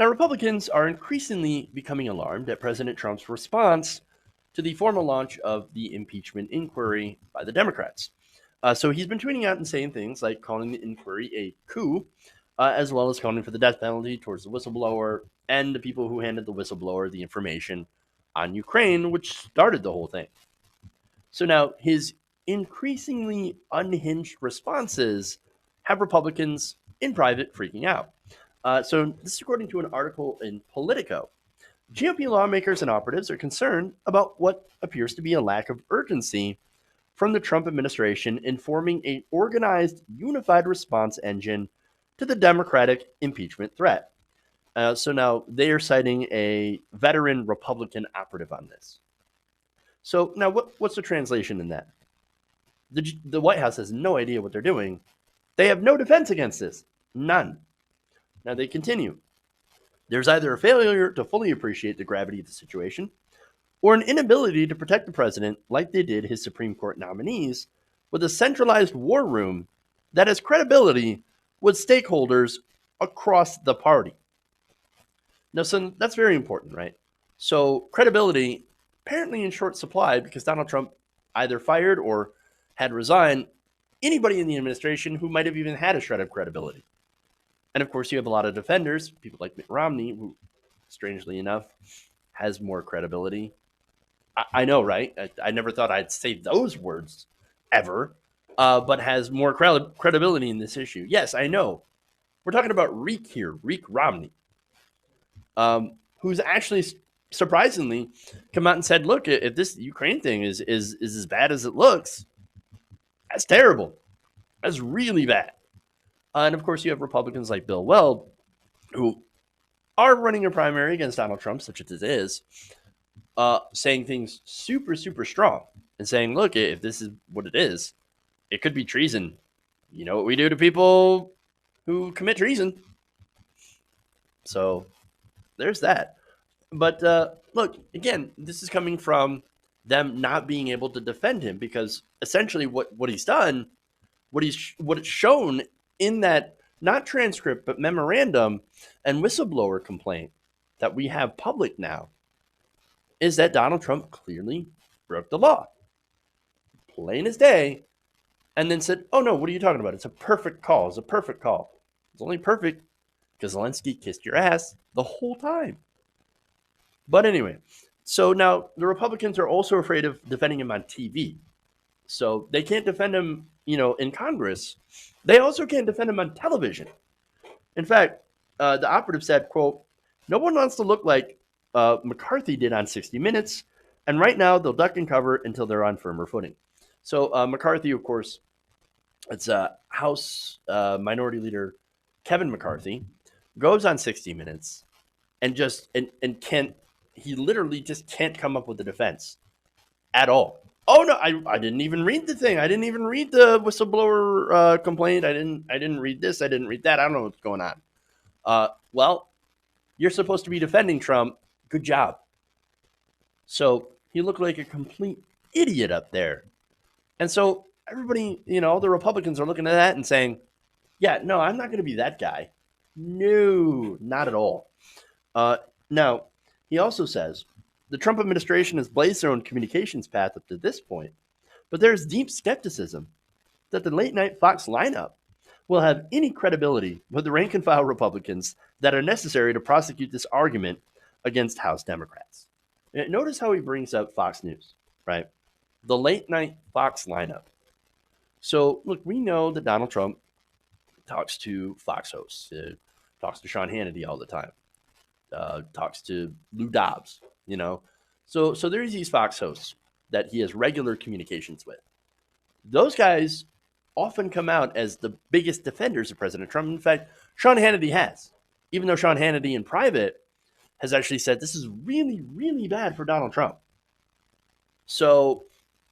Now, Republicans are increasingly becoming alarmed at President Trump's response to the formal launch of the impeachment inquiry by the Democrats. So he's been tweeting out and saying things like calling the inquiry a coup, as well as calling for the death penalty towards the whistleblower and the people who handed the whistleblower the information on Ukraine, which started the whole thing. So now his increasingly unhinged responses have Republicans in private freaking out. So this is according to an article in Politico. GOP lawmakers and operatives are concerned about what appears to be a lack of urgency from the Trump administration in forming an organized, unified response engine to the Democratic impeachment threat. So now they are citing a veteran Republican operative on this. So now, what's the translation in that? The White House has no idea what they're doing. They have no defense against this. None. Now they continue. There's either a failure to fully appreciate the gravity of the situation or an inability to protect the president like they did his Supreme Court nominees with a centralized war room that has credibility with stakeholders across the party. Now, so that's very important, right? So credibility apparently in short supply because Donald Trump either fired or had resigned anybody in the administration who might have even had a shred of credibility. And of course, you have a lot of defenders, people like Mitt Romney, who, strangely enough, has more credibility. I know, right? I never thought I'd say those words ever, but has more credibility in this issue. Yes, I know. We're talking about Reek here, Reek Romney, who's actually surprisingly come out and said, "Look, if this Ukraine thing is as bad as it looks, that's terrible. That's really bad." And of course, you have Republicans like Bill Weld, who are running a primary against Donald Trump, such as it is, saying things super, super strong and saying, look, if this is what it is, it could be treason. You know what we do to people who commit treason. So there's that. But look, again, this is coming from them not being able to defend him because essentially what he's done, what it's shown in that not transcript but memorandum and whistleblower complaint that we have public now is that Donald Trump clearly broke the law, plain as day, and then said, "Oh no, what are you talking about? It's a perfect call. It's a perfect call. It's only perfect because Zelensky kissed your ass the whole time." But anyway, so now the Republicans are also afraid of defending him on TV. So they can't defend him, in Congress. They also can't defend him on television. In fact, the operative said, quote, "No one wants to look like McCarthy did on 60 Minutes, and right now they'll duck and cover until they're on firmer footing." So McCarthy, of course, it's House Minority Leader Kevin McCarthy, goes on 60 Minutes and can't, he literally just can't come up with a defense at all. Oh no, I didn't even read the thing. I didn't even read the whistleblower complaint. I didn't read this. I didn't read that. I don't know what's going on. Well, you're supposed to be defending Trump. Good job. So he looked like a complete idiot up there. And so everybody, all the Republicans are looking at that and saying, yeah, no, I'm not going to be that guy. No, not at all. Now, he also says the Trump administration has blazed their own communications path up to this point, but there's deep skepticism that the late night Fox lineup will have any credibility with the rank and file Republicans that are necessary to prosecute this argument against House Democrats. And notice how he brings up Fox News, right? The late night Fox lineup. So, look, we know that Donald Trump talks to Fox hosts, talks to Sean Hannity all the time, talks to Lou Dobbs, So there's these Fox hosts that he has regular communications with. Those guys often come out as the biggest defenders of President Trump. In fact, Sean Hannity has, even though Sean Hannity in private has actually said this is really, really bad for Donald Trump. So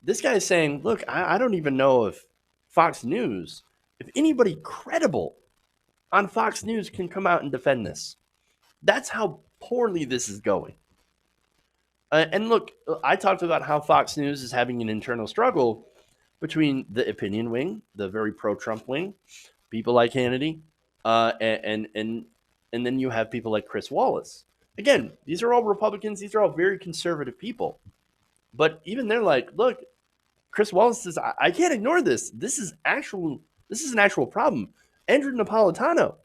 this guy is saying, look, I don't even know if Fox News, if anybody credible on Fox News can come out and defend this. That's how poorly this is going. And look, I talked about how Fox News is having an internal struggle between the opinion wing, the very pro-Trump wing, people like Hannity, and And then you have people like Chris Wallace. Again, these are all Republicans. These are all very conservative people. But even they're like, look, Chris Wallace says, I can't ignore this. This is an actual problem. Andrew Napolitano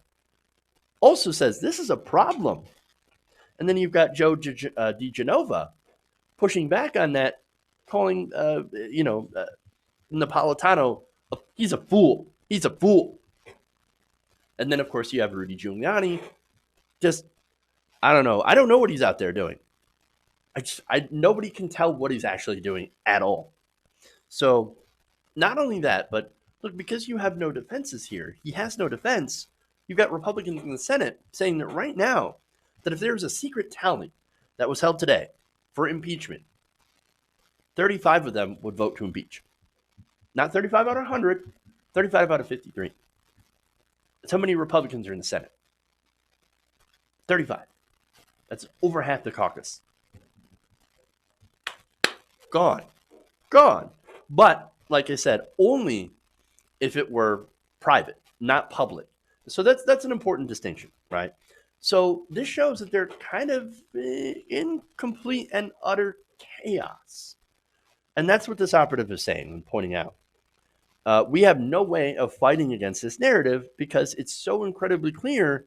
also says this is a problem. And then you've got Joe DeGenova pushing back on that, calling Napolitano, he's a fool. He's a fool. And then, of course, you have Rudy Giuliani. Just, I don't know. I don't know what he's out there doing. Nobody can tell what he's actually doing at all. So, not only that, but look, because you have no defenses here, he has no defense. You've got Republicans in the Senate saying that right now, that if there was a secret tally that was held today for impeachment, 35 of them would vote to impeach. Not 35 out of 100, 35 out of 53. That's how many Republicans are in the Senate. 35. That's over half the caucus. Gone. But, like I said, only if it were private, not public. So that's an important distinction, right? So this shows that they're kind of in complete and utter chaos. And that's what this operative is saying and pointing out. We have no way of fighting against this narrative because it's so incredibly clear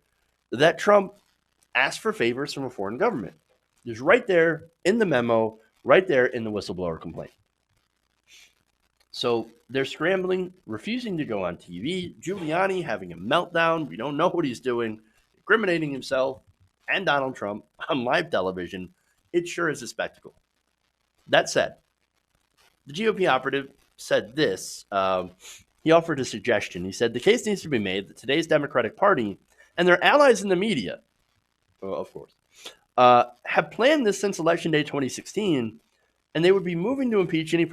that Trump asked for favors from a foreign government. It's right there in the memo, right there in the whistleblower complaint. So they're scrambling, refusing to go on TV. Giuliani having a meltdown. We don't know what he's doing, incriminating himself and Donald Trump on live television. It sure is a spectacle. That said, the GOP operative said this. He offered a suggestion. He said, the case needs to be made that today's Democratic Party and their allies in the media, of course, have planned this since Election Day 2016, and they would be moving to impeach any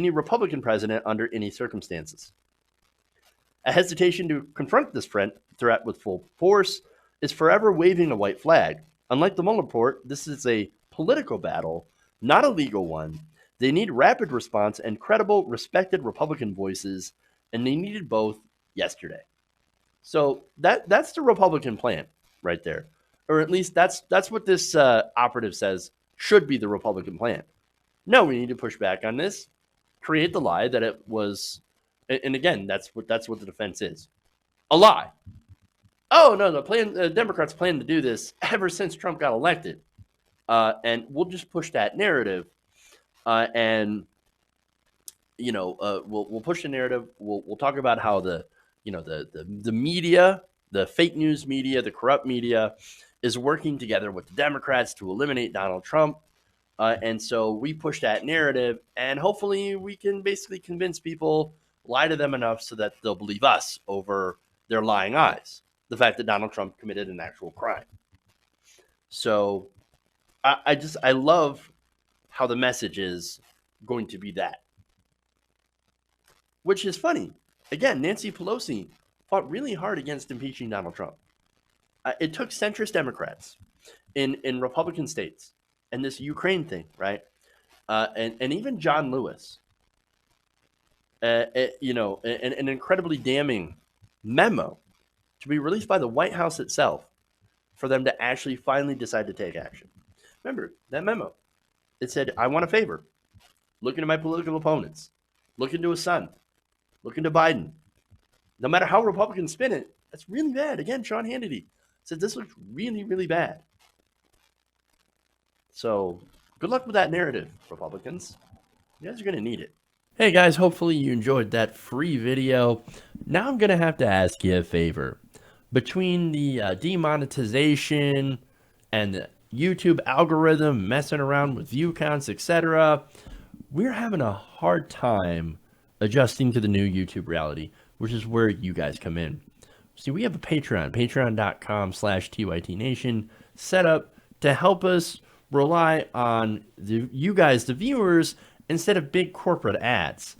Republican president under any circumstances. A hesitation to confront this threat with full force is forever waving a white flag. Unlike the Mueller report, this is a political battle, not a legal one. They need rapid response and credible, respected Republican voices, and they needed both yesterday. So that's the Republican plan right there. Or at least that's what this operative says should be the Republican plan. No, we need to push back on this, create the lie that it was, and again, that's what the defense is. A lie. Oh, no, the Democrats plan to do this ever since Trump got elected. And we'll just push that narrative. We'll push the narrative. We'll talk about how the media, the fake news media, the corrupt media is working together with the Democrats to eliminate Donald Trump. And so we push that narrative, and hopefully we can basically convince people, lie to them enough so that they'll believe us over their lying eyes. The fact that Donald Trump committed an actual crime. So I love how the message is going to be that. Which is funny. Again, Nancy Pelosi fought really hard against impeaching Donald Trump. It took centrist Democrats in Republican states and this Ukraine thing, right? And even John Lewis, an incredibly damning memo to be released by the White House itself for them to actually finally decide to take action. Remember that memo? It said, I want a favor. Look into my political opponents. Look into his son. Look into Biden. No matter how Republicans spin it, that's really bad. Again, Sean Hannity said this looks really, really bad. So good luck with that narrative, Republicans. You guys are going to need it. Hey guys, hopefully you enjoyed that free video. Now I'm going to have to ask you a favor. Between the demonetization and the YouTube algorithm messing around with view counts, etc., we're having a hard time adjusting to the new YouTube reality, which is where you guys come in. See, we have a Patreon, patreon.com/TYTNation, set up to help us rely on you guys, the viewers, instead of big corporate ads.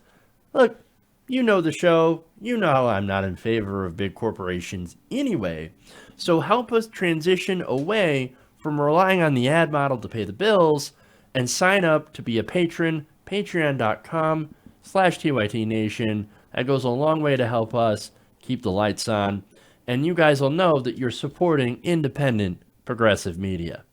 Look, you know the show. You know how I'm not in favor of big corporations anyway. So help us transition away from relying on the ad model to pay the bills and sign up to be a patron, patreon.com/TYTNation. That goes a long way to help us keep the lights on. and you guys will know that you're supporting independent progressive media.